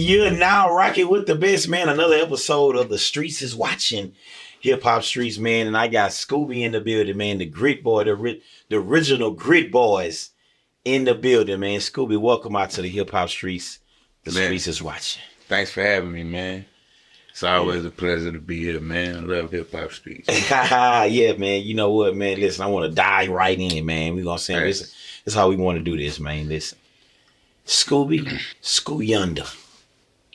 You're now rocking with the best, man. Another episode of the Streets is watching. Hip Hop Streets, man. And I got Scooby in the building, man. The Grit Boy, the original Grit Boys in the building, man. Scooby, welcome out to the Hip Hop Streets. The Streets is watching. Thanks for having me, man. It's always a pleasure to be here, man. I love Hip Hop Streets. Yeah, man. You know what, man? Listen, I want to dive right in, man. We're going to say this is how we want to do this, man. Listen. Scooby, Yonder.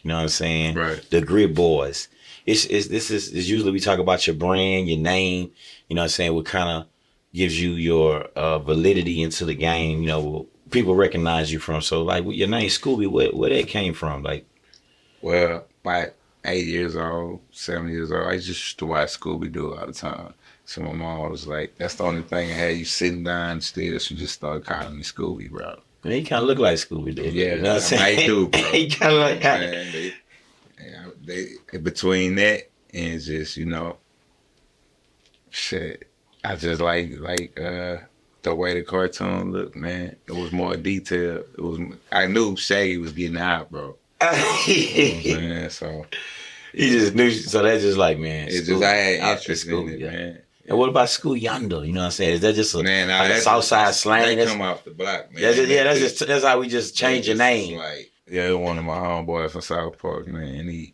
You know what I'm saying? Right. The Grit Boys. This is usually we talk about your brand, your name. You know what I'm saying? What kind of gives you your validity into the game. You know, people recognize you from. So, like, your name Scooby, where that came from? Like, well, about 8 years old, 7 years old, I just used to watch Scooby do all the time. So my mom was like, "That's the only thing I had you sitting down instead." She just started calling me Scooby, bro. Man, he kind of look like Scooby, did. Yeah, you know what I'm saying? I do, bro. He kind of like that. They between that and just, you know, shit. I just like the way the cartoon looked, man. It was more detailed. I knew Shaggy was getting out, bro. You know what I'm saying? So he just knew. So that's just like, man. It's just I had interest in it, man. And what about School Yonder? You know what I'm saying? Is that just a South Side slang? They come off the block, man. That's how we just change your name. Like, one of my homeboys from South Park, man.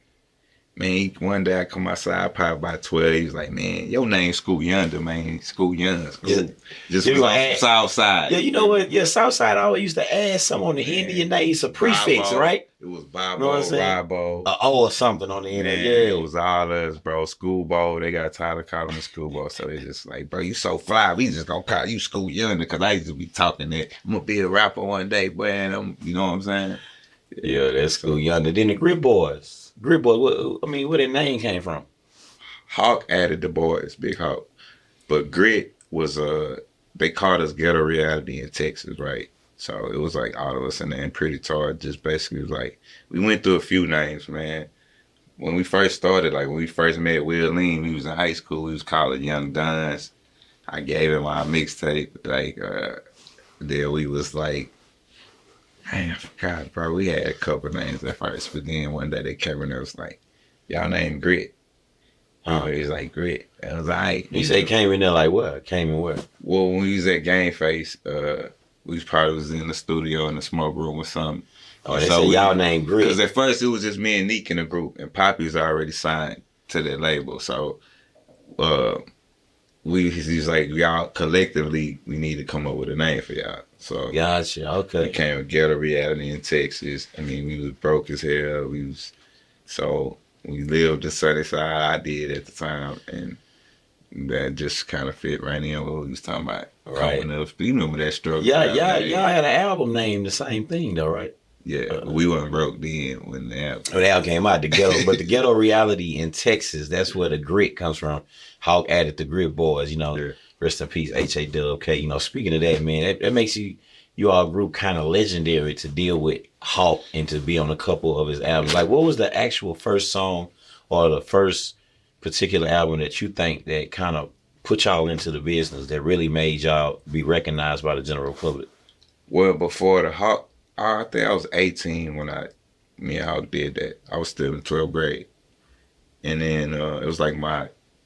One day I come outside, probably about 12. He was like, "Man, your name's School Yonder, man. School Yonder. Just South Side." Yeah, you know what? Yeah, South Side always used to add something on the end of your name. It's a prefix, right? It was Bobo, Robo. Or something on the end. Yeah, it was all us, bro. Schoolboy. They got tired of calling me Schoolboy, so they just like, "Bro, you so fly. We just gonna call you School Yonder," because I used to be talking that I'm gonna be a rapper one day, boy. And you know what I'm saying? Yeah, that's School Yonder. Then the Grit Boys. Grit Boys. Where their name came from? Hawk added the boys, Big Hawk, but Grit was they called us G.R.I.T in Texas, right? So it was like all of us in there, and Pretty Tard just basically was like, we went through a few names, man. When we first started, like when we first met Will Lean, we was in high school, we was called Young Duns. I gave him our mixtape, like, then we was like, man, I forgot, bro. We had a couple names at first, but then one day they came in and was like, "Y'all name Grit." Oh, he was like, "Grit." I was like, You say came in there like what? Came in where? Well, when we was at Game Face, we probably was in the studio in the smoke room or something. Oh, they say y'all name Grit. Because at first it was just me and Neek in the group, and Poppy was already signed to that label. So he's like, y'all collectively, we need to come up with a name for y'all. So gotcha. Okay. We came with G.R.I.T in Texas. I mean, we was broke as hell. So we lived the sunny side. I did at the time, and that just kind of fit right in what we was talking about. Right. You remember that struggle? Yeah, y'all had an album named the same thing though, right? Yeah, we weren't broke then when the album came out. The ghetto, but the Ghetto Reality in Texas, that's where the grit comes from. Hawk added the Grit Boys, you know. Yeah. Rest in peace, H.A.W.K. You know, speaking of that, man, that makes you all group kind of legendary to deal with Hawk and to be on a couple of his albums. Like, what was the actual first song or the first particular album that you think that kind of put y'all into the business that really made y'all be recognized by the general public? Well, before the Hawk, I think I was 18 when me and Hawk did that. I was still in 12th grade. And then it was like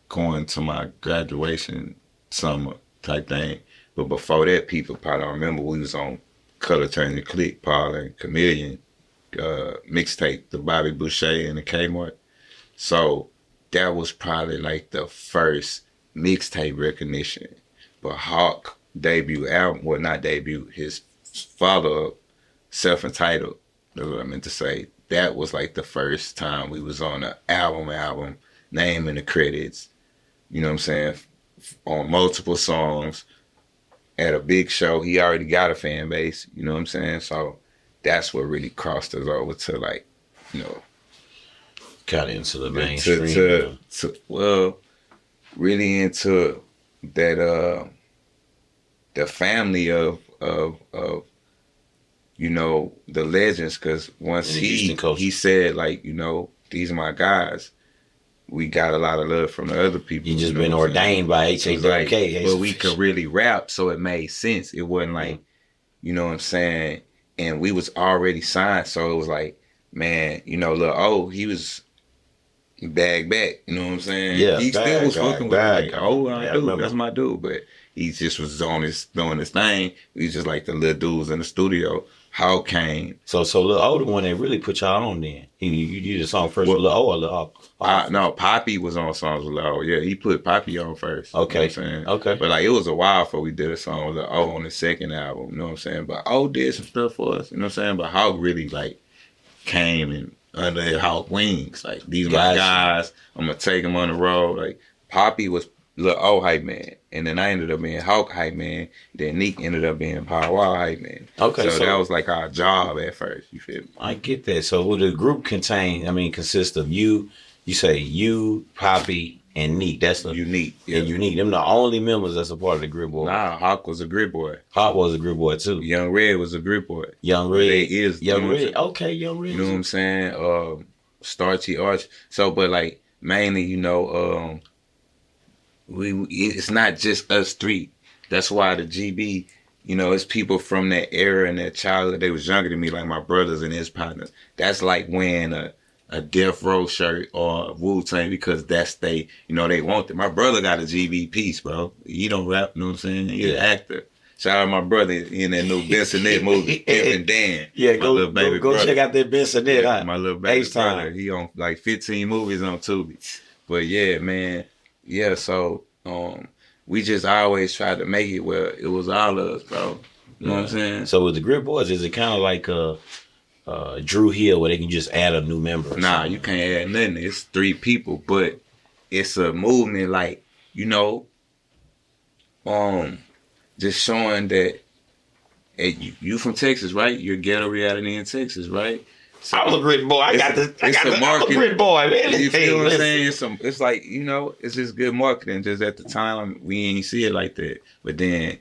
going to my graduation summer type thing. But before that, people probably don't remember, we was on Color Turn and Click, Paul and Chameleon mixtape, the Bobby Boucher and the Kmart. So that was probably like the first mixtape recognition. But Hawk debut album, well, not debut, his follow-up, Self-Entitled, that's what I meant to say. That was like the first time we was on an album, name in the credits, you know what I'm saying, on multiple songs, at a big show. He already got a fan base, you know what I'm saying? So that's what really crossed us over to, like, you know, got into the mainstream. Really into that the family of you know, the legends, because once he said, like, you know, these are my guys, we got a lot of love from the other people. You just been ordained by H.A.W.K. But we could really rap, so it made sense. It wasn't like, you know what I'm saying? And we was already signed, so it was like, man, you know, Lil O, he was bag back. You know what I'm saying? Yeah, He still was bag, fucking with him. bag. Like, oh, I Yeah, I do. That's remember. my dude. But he just was on his doing his thing. He's just like the little dudes in the studio. How came? So Lil O, the one that really put y'all on then. You did the song first with Well, Lil O or Lil O? no, Poppy was on songs with Lil O. Yeah, he put Poppy on first. Okay. You know what I'm saying? Okay. But like it was a while before we did a song with Lil O on the second album. You know what I'm saying? But O did some stuff for us. You know what I'm saying? But Hawk really like came and under Hawk wings. Like these are my guys. I'm gonna take them on the road. Like Poppy was Lil O hype man, and then I ended up being Hawk hype man. Then Neek ended up being Power Wow hype man. Okay, so that was like our job at first. You feel me? I get that. So will the group consist of you? You say you, Poppy, and Neek. That's the Unique. Yeah. and Unique. Them the only members that's a part of the Grit Boy. Nah, Hawk was a Grit Boy. Hawk was a Grit Boy too. Young Red was a Grit Boy. Young Red is Young Red. Okay, Young Red. You know what I'm saying? Starchy Arch. So, but like mainly, you know, it's not just us three. That's why the GB, you know, it's people from that era and that childhood. They was younger than me, like my brothers and his partners. That's like wearing a Death Row shirt or Wu-Tang because that's they want it. My brother got a GB piece, bro. He don't rap, you know what I'm saying? He's an actor. Shout out my brother in that new Bensonette movie, Pimp and Dan. Yeah, go check out that Bensonette. Yeah, my little baby brother. He on like 15 movies on Tubi. But yeah, man. Yeah, so we just always tried to make it where it was all of us, bro. You know what I'm saying? So with the Grit Boys, is it kind of like Drew Hill where they can just add a new member? Nah, you can't add nothing. It's 3 people, but it's a movement like, you know, just showing that hey, you from Texas, right? You're ghetto reality in Texas, right? So I was a Grit Boy. I'm a Grit Boy, man. You feel what I'm saying? It's like, you know, it's just good marketing. Just at the time, we ain't see it like that. But then,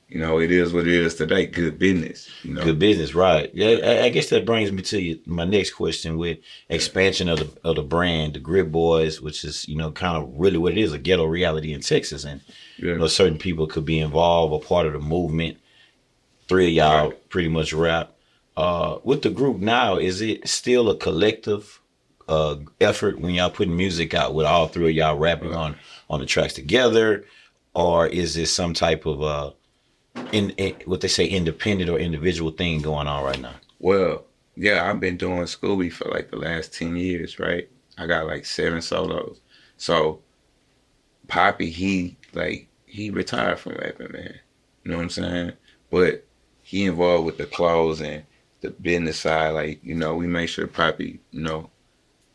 you know, it is what it is today. Good business, you know. Good business, right? Yeah, I guess that brings me to my next question with expansion of the brand, the Grit Boys, which is, you know, kind of really what it is, a ghetto reality in Texas, and you know, certain people could be involved or part of the movement. 3 of y'all pretty much rap. With the group now, is it still a collective effort when y'all putting music out with all 3 of y'all rapping on the tracks together, or is this some type of in what they say independent or individual thing going on right now? Well, yeah, I've been doing Scooby for like the last 10 years, right? I got like 7 solos. So Poppy, he retired from rapping, man. You know what I'm saying? But he involved with the clothes and the business side. Like, you know, we make sure Poppy, you know,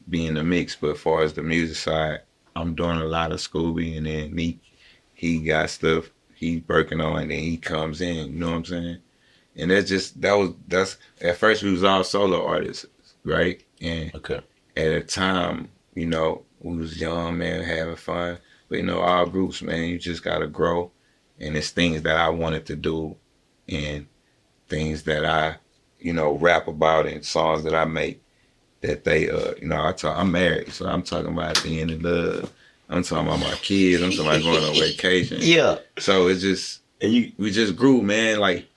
be in the mix. But as far as the music side, I'm doing a lot of Scooby, and then he got stuff he working on, and then he comes in, you know what I'm saying? And that's at first we was all solo artists, right? And at a time, you know, we was young, man, having fun. But, you know, all groups, man, you just got to grow. And it's things that I wanted to do and things that I, you know, rap about and songs that I make that they, you know, I'm married, so I'm talking about being in love. I'm talking about my kids. I'm talking about going on vacation. Yeah. So it's just, we just grew, man, like,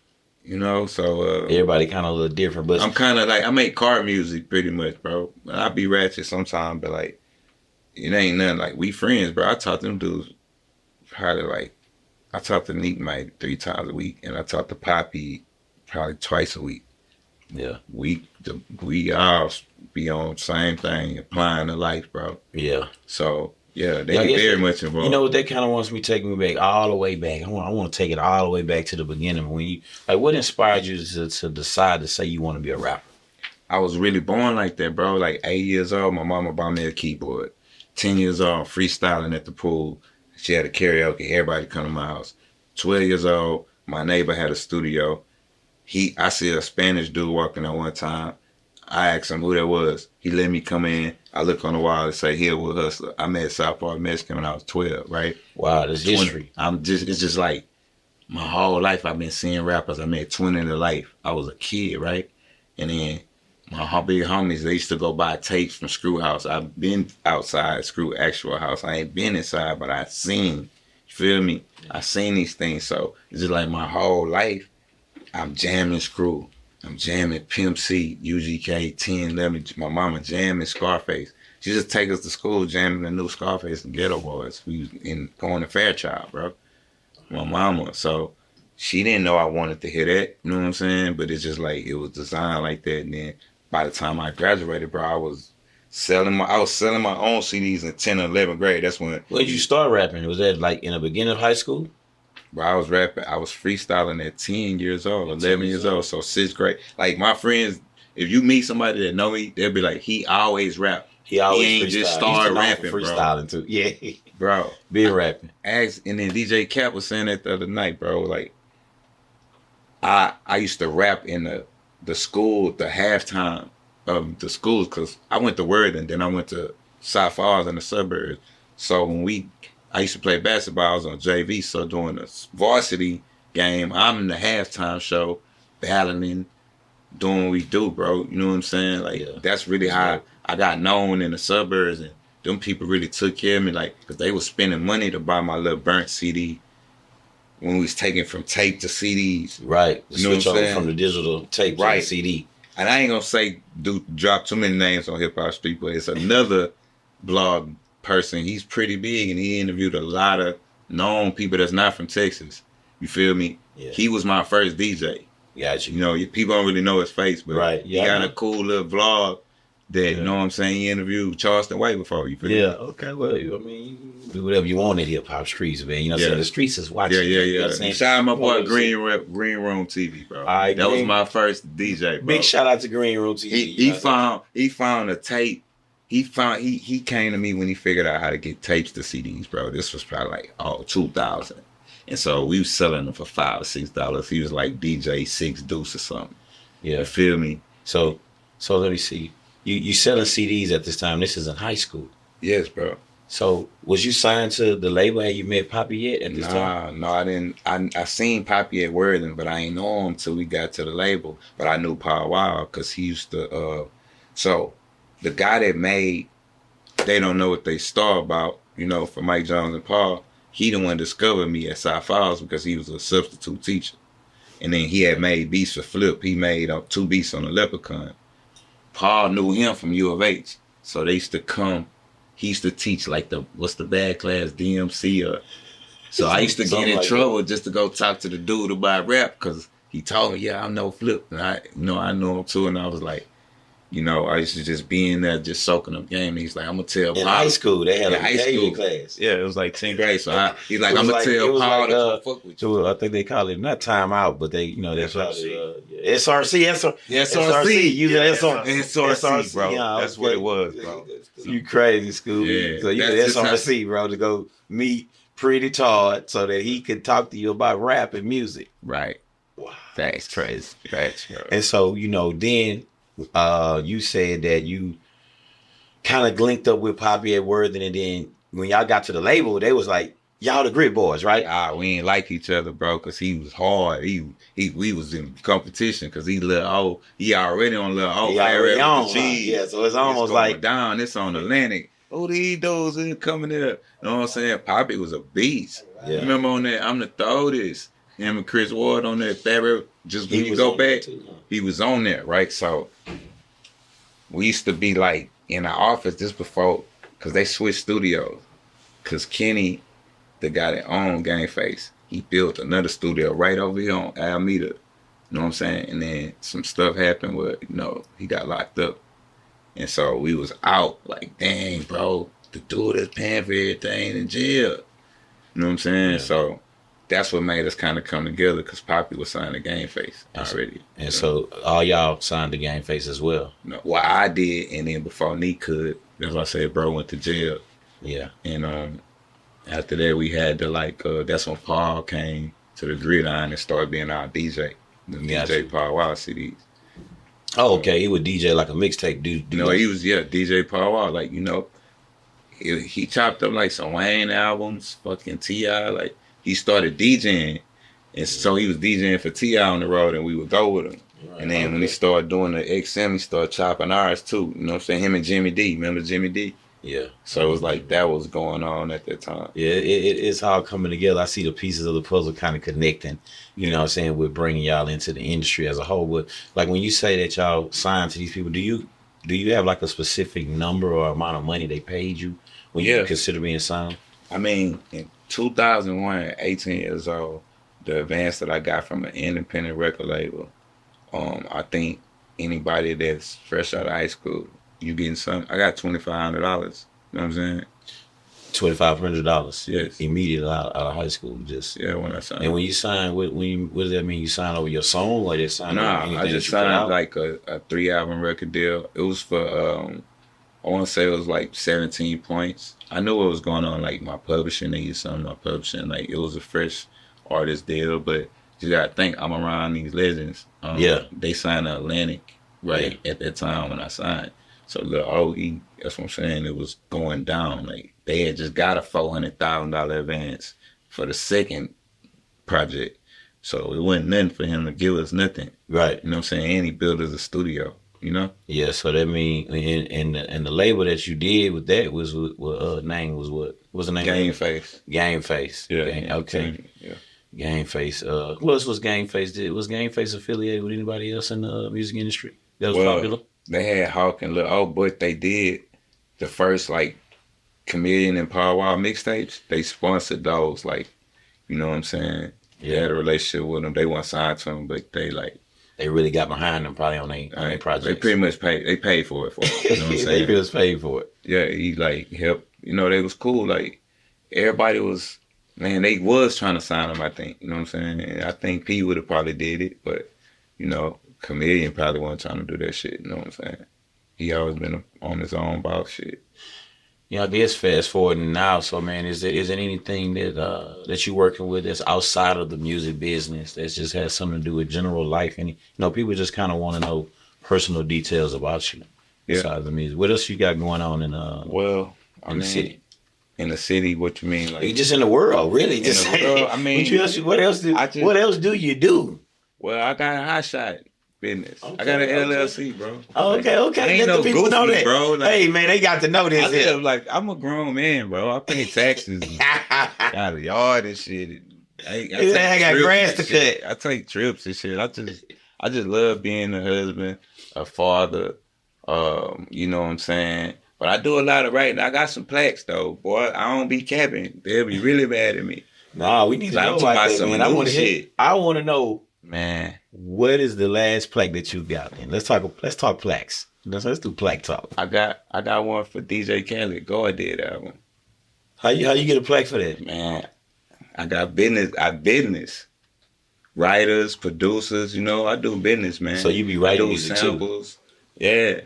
you know, so. Everybody kind of a little different, but. I'm kind of like, I make car music pretty much, bro. I be ratchet sometimes, but like, it ain't nothing. Like, we friends, bro. I talk to them dudes probably like, I talk to Neek like 3 times a week, and I talk to Poppy probably twice a week. Yeah. We all be on the same thing, applying to life, bro. Yeah. So, yeah, they very much involved. You know what, that kind of wants me taking me back all the way back. I want to take it all the way back to the beginning. When you, like, what inspired you to decide to say you want to be a rapper? I was really born like that, bro. Like 8 years old, my mama bought me a keyboard. 10 years old, freestyling at the pool. She had a karaoke. Everybody come to my house. 12 years old, my neighbor had a studio. I see a Spanish dude walking in one time. I asked him who that was. He let me come in. I look on the wall and say, Hillwood Hustler. I met South Park Mexican when I was 12, right? Wow, that's history. It's just like my whole life I've been seeing rappers. I met 20 in life. I was a kid, right? And then my big homies, they used to go buy tapes from Screw House. I've been outside Screw actual house. I ain't been inside, but I seen, you feel me? I seen these things. So it's just like my whole life, I'm jamming Screw. I'm jamming Pimp C, UGK, 10, 11. My mama jamming Scarface. She just take us to school jamming the new Scarface and Ghetto Boys. We was going to Fairchild, bro. My mama. So she didn't know I wanted to hear that. You know what I'm saying? But it's just like it was designed like that. And then by the time I graduated, bro, I was selling my own CDs in 10th or 11th grade. That's when. When did you start rapping? Was that like in the beginning of high school? Bro, I was rapping. I was freestyling at 10 years old, 11 years old. So 6th grade. Like my friends, if you meet somebody that know me, they'll be like, he always rap. He always ain't just started rapping, freestyling bro. too. Yeah, bro. been rapping. And then DJ Cap was saying that the other night, bro. Like, I used to rap in the school, the halftime of the schools, because I went to Worthing, then I went to South Falls in the suburbs. So when I used to play basketball, I was on JV, so during the varsity game, I'm in the halftime show, battling, doing what we do, bro. You know what I'm saying? Like, that's really how I got known in the suburbs, and them people really took care of me, like, because they was spending money to buy my little burnt CD when we was taking from tape to CDs. Right. You know what I'm saying? From the digital tape to the CD. And I ain't gonna say drop too many names on Hip Hop Street, but it's another blog person. He's pretty big, and he interviewed a lot of known people that's not from Texas. You feel me? Yeah. He was my first DJ. Gotcha. You know, people don't really know his face, but yeah, he got a cool little vlog that, you know what I'm saying, he interviewed Charleston White before. You feel me? Okay, well, I mean, do whatever you want in Hip Hop Streets, man. You know what I'm saying? The streets is watching. Yeah. You know Shout out my boy Green Room TV, bro. Right, that was my first DJ, bro. Big shout out to Green Room TV. He found a tape. He came to me when he figured out how to get tapes to CDs, bro. This was probably like 2000. And so we was selling them for $5 or $6. He was like DJ 6 Deuce or something. Yeah. You feel me? So let me see. You selling CDs at this time. This is in high school. Yes, bro. So was you signed to the label? Had you met Poppy yet at this time? No, I didn't. I seen Poppy at Worthing, but I ain't know him till we got to the label. But I knew Paul Wild because he used to. So the guy that made They Don't Know What They Star About, you know, for Mike Jones and Paul, he the one discovered me at South Falls because he was a substitute teacher. And then he had made beats for Flip. He made 2 beats on the Leprechaun. Paul knew him from U of H. So they used to come. He used to teach like what's the bad class, DMC. So I used to get in trouble just to go talk to the dude about rap because he told me, yeah, I know Flip. And I know him too. And I was like, you know, I used to just be in there just soaking up game. And he's like, I'm going to tell Paul. In high school, they had a high school class. Yeah, it was like 10th grade. So he's like, I'm going to tell Paul to come fuck with you. I think they call it, not time out, but they, you know, that's SRC. SRC. Using SRC, bro. Yeah, that's what it was, bro. You crazy, Scooby. Yeah, so you did SRC, bro, to go meet Pretty Todd so that he could talk to you about rap and music. Right. Wow. That's crazy. And so, you know, then you said that you kind of linked up with Poppy at Worthing, and then when y'all got to the label, they was like, y'all the Grit Boys, right? We ain't like each other, bro, because he was hard. We was in competition because he little old. He already on little old. He already on. Yeah, so it's almost like down. It's on Atlantic. These dudes ain't coming in. You know what I'm saying? Poppy was a beast. Yeah. Remember on that? I'm the Throatest. Him and Chris Ward on that fabric. Just when you go back, he was on there, right? So we used to be like in the office just before, because they switched studios. Because Kenny, the guy that owned Game Face, he built another studio right over here on Alameda. You know what I'm saying? And then some stuff happened where, you know, he got locked up. And so we was out like, dang, bro, the dude that's paying for everything in jail. You know what I'm saying? Yeah. So that's what made us kind of come together, because Poppy was signed to Game Face already. And so all y'all signed to Game Face as well? No, well, I did, and then before Neek could, that's why I said bro went to jail. Yeah. And after that, we had to that's when Paul came to the gridiron and started being our DJ. The DJ Paul Wild CDs. Oh, okay. He would DJ like a mixtape dude. No, he was, DJ Paul Wild. Like, you know, he chopped up like some Wayne albums, fucking T.I. Like, he started DJing. And so he was DJing for T.I. on the road, and we would go with him. Right, and then when he started doing the XM, he started chopping ours too. You know what I'm saying? Him and Jimmy D. Remember Jimmy D? Yeah. So it was like that was going on at that time. Yeah, it's all coming together. I see the pieces of the puzzle kind of connecting, you know what I'm saying, with bringing y'all into the industry as a whole. But like when you say that y'all signed to these people, do you have like a specific number or amount of money they paid you when you Yeah. consider being signed? I mean, in 2001, at 18 years old, the advance that I got from an independent record label, I think anybody that's fresh out of high school, you getting some. I got $2,500. You know what I'm saying? $2,500. Yes. Immediately out of high school, just. Yeah, when I signed. And when you sign, what does that mean? You sign over your song, or they sign over anything I just that you put signed out? like a 3-album record deal. It was for I want to say it was like 17 points. I knew what was going on. Like my publishing, they used something. My publishing, like it was a fresh artist deal, but you gotta think I'm around these legends. Yeah. They signed to Atlantic right at that time when I signed. So the OE, that's what I'm saying. It was going down. Like they had just got a $400,000 advance for the second project. So it wasn't nothing for him to give us nothing. Right. You know what I'm saying? And he built us a studio, you know? Yeah, so that mean and the label that you did with that was what name was what? What's the name? Game Face. Game Face. Yeah. Okay. Yeah. Game Face. Who else was Game Face? Was Game Face affiliated with anybody else in the music industry that was popular? They had Hawk and Lil O, but they did the first like Chameleon and Power Wall mixtapes. They sponsored those, like, you know what I'm saying? Yeah. They had a relationship with them. They weren't signed to them, but they really got behind them probably on their projects. They pretty much paid for it for them. You know what I'm saying? They just paid for it. Yeah, he like helped. You know, they was cool. Like everybody was, man, they was trying to sign him, I think. You know what I'm saying? And I think P would have probably did it, but you know, Chameleon probably wasn't trying to do that shit. You know what I'm saying? He always been on his own about shit. You know, this fast forward now. So, man, is there anything that you working with that's outside of the music business that just has something to do with general life? Any, people just kind of want to know personal details about you besides the music. What else you got going on in the city? In the city, what you mean? Like just in the world, really? Just in the world, I mean, what else do you do? Well, I got a hot shot business. Okay, I got an LLC, bro. Oh, okay. I ain't Let no the people goofy, know that, bro. Like, hey, man, they got to know this. I live like I'm a grown man, bro. I pay taxes. Got a yard and shit. I got grass to cut. I take trips and shit. I just love being a husband, a father. You know what I'm saying? But I do a lot of writing. I got some plaques though, boy. I don't be capping. They'll be really mad at me. Nah, we need to know about that, man. I want to know, man. What is the last plaque that you got? And let's talk plaques. Let's do plaque talk. I got one for DJ Khaled. God did that one. How you get a plaque for that? Man, I got business. Writers, producers, I do business, man. So you be writing music samples. Too? Yeah.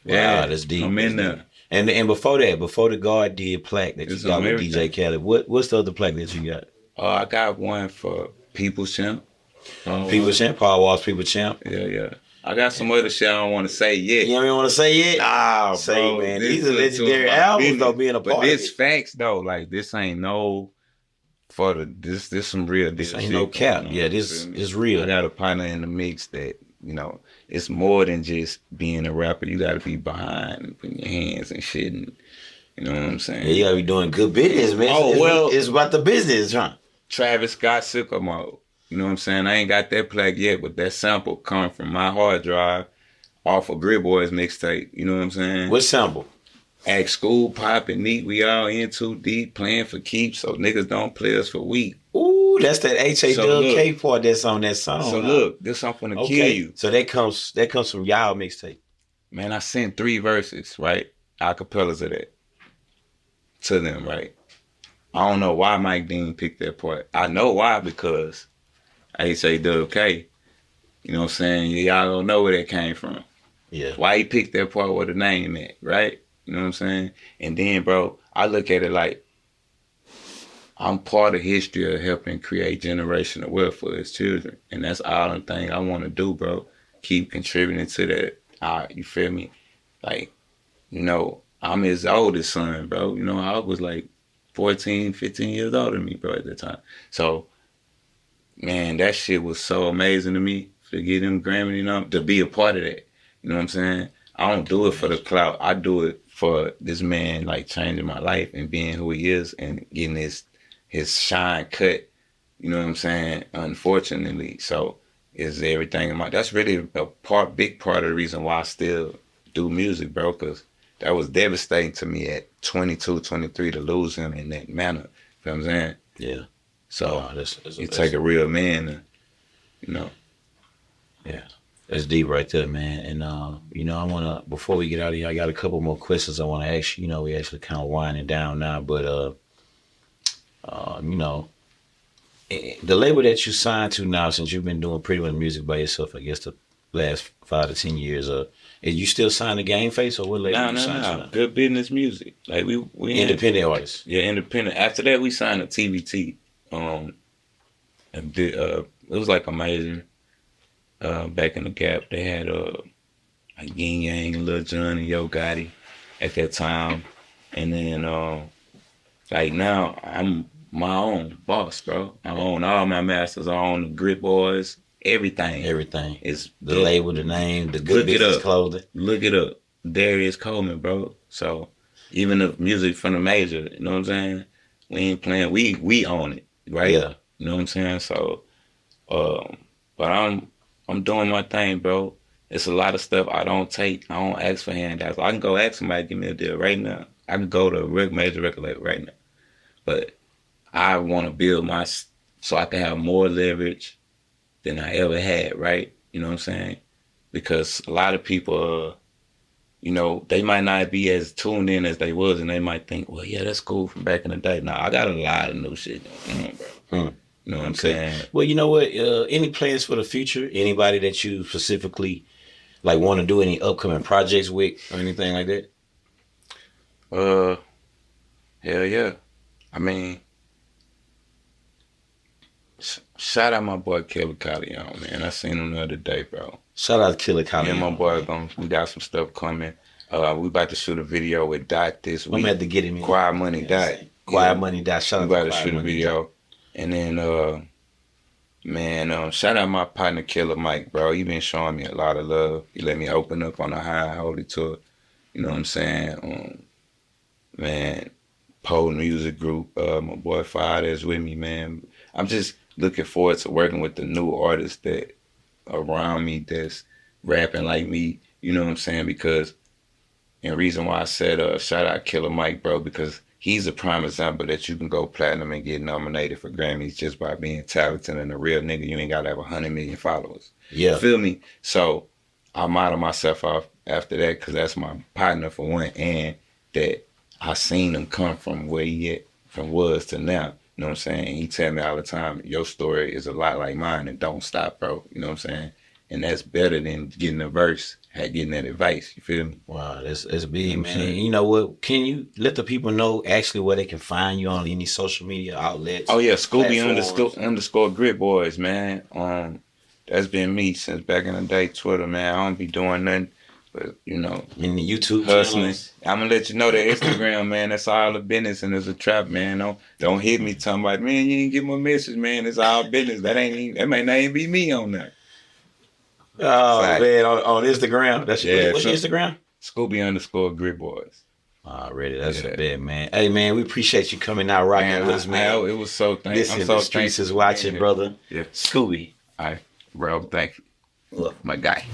Wow, that's deep. I'm in there. And before the God did plaque that you got with DJ Khaled, what's the other plaque that you got? I got one for People's Champ. People's Champ, Paul Wall's People's Champ. Yeah. I got some other shit I don't want to say yet. You don't even want to say yet? Nah, bro. Man. These are legendary albums though, being a part of it. But this facts though, like this ain't no for this some real this shit. Ain't no cap. Yeah, this is real. I got a partner in the mix that, it's more than just being a rapper. You gotta be behind and putting your hands and shit and you know what I'm saying? Yeah, you gotta be doing good business, man. It's about the business, huh? Travis Scott Sicko Mode. You know what I'm saying? I ain't got that plaque yet, but that sample come from my hard drive off of Grit Boys mixtape. You know what I'm saying? What sample? Act School, Pop, and Neat. We all in too deep, playing for keeps, so niggas don't play us for weed. Ooh, that's that H.A.K. part that's on that song. So look, this song finna kill you. So that comes from y'all mixtape. Man, I sent 3 verses, right? Acapellas of that to them, right? I don't know why Mike Dean picked that part. I know why, because H.A.K. You know what I'm saying? Y'all don't know where that came from. Yeah. Why he picked that part with the name at, right? You know what I'm saying? And then, bro, I look at it like I'm part of history of helping create generational wealth for his children. And that's all the thing I want to do, bro. Keep contributing to that. You feel me? Like, I'm his oldest son, bro. I was like 14, 15 years older than me, bro, at the time. So, man, that shit was so amazing to me to get him Grammy, to be a part of that. You know what I'm saying? I don't do it for the clout. I do it for this man like changing my life and being who he is and getting his shine cut. You know what I'm saying? Unfortunately, so is everything in my. That's really a big part of the reason why I still do music, bro. Because that was devastating to me at 22, 23 to lose him in that manner. You know what I'm saying? Yeah. So That's you take a real man, and, you know. Yeah. That's deep right there, man. And you know, I wanna before we get out of here, I got a couple more questions I wanna ask you. You know, we actually kind of winding down now, but you know, the label that you signed to now, since you've been doing pretty much music by yourself, I guess the last 5 to 10 years, is you still signed to Game Face or what label you signed to now? Good business music. Like we Independent artists. Yeah, independent. After that, we signed to TVT. And did, it was like amazing. Back in the Gap, they had like Yin Yang, Lil Jon, and Yo Gotti at that time, and then like now I'm my own boss, bro. I own all my masters. I own the Grit Boys. Everything. Everything. Is the label, the name, the good business clothing. Look it up. Darius Coleman, bro. So even the music from the major, you know what I'm saying? We ain't playing. We own it, right? Yeah. You know what I'm saying? So, but I'm doing my thing, bro. It's a lot of stuff I don't take. I don't ask for handouts. I can go ask somebody to give me a deal right now. I can go to a major record label right now. But I want to build so I can have more leverage than I ever had, right? You know what I'm saying? Because a lot of people, you know, they might not be as tuned in as they was, and they might think, well, yeah, that's cool from back in the day. Nah, I got a lot of new shit going on, bro. You know what I'm saying? Well, you know what? Any plans for the future? Anybody that you specifically like want to do any upcoming projects with or anything like that? Hell yeah. I mean, shout out my boy Killer Callion, man. I seen him the other day, bro. Shout out to Killer Callion. Me and my boy, we got some stuff coming. We about to shoot a video with Dot this week. I'm going to have to get him in. Quiet Money Dot. Quiet Money Dot. Shout out to Quiet Money. We about to shoot a video. And then, man, shout out my partner Killer Mike, bro. He been showing me a lot of love. He let me open up on a high holy tour. You know what I'm saying? Man, Pole Music Group. My boy Fada is with me, man. I'm just looking forward to working with the new artists that around me that's rapping like me. You know what I'm saying? Because, and reason why I said shout out Killer Mike, bro, because he's a prime example that you can go platinum and get nominated for Grammys just by being talented and a real nigga. You ain't got to have 100 million followers. Yeah. Feel me? So I model myself off after that because that's my partner for one, and that I seen him come from where he was to now. You know what I'm saying? He tell me all the time, your story is a lot like mine and don't stop, bro. You know what I'm saying? And that's better than getting a verse, getting that advice. You feel me? Wow, that's big, man. You know what? Can you let the people know actually where they can find you on any social media outlets? Oh, yeah, Scooby underscore Grit Boys, man. That's been me since back in the day, Twitter, man. I don't be doing nothing. But, you know, in the YouTube hustling. channels. I'm going to let you know that Instagram, man, that's all the business and it's a trap, man. Don't hit me talking about, man, you ain't get my message, man. It's all business. That may not even be me on there. Oh, man, on Instagram? What's your Instagram? Scooby underscore Grit Boys. Already, that's bad, man. Hey, man, we appreciate you coming out rocking with us, man. It was so thankful. Listen, the streets is watching, brother. Yeah. Scooby. All right, bro, thank you. Look, my guy.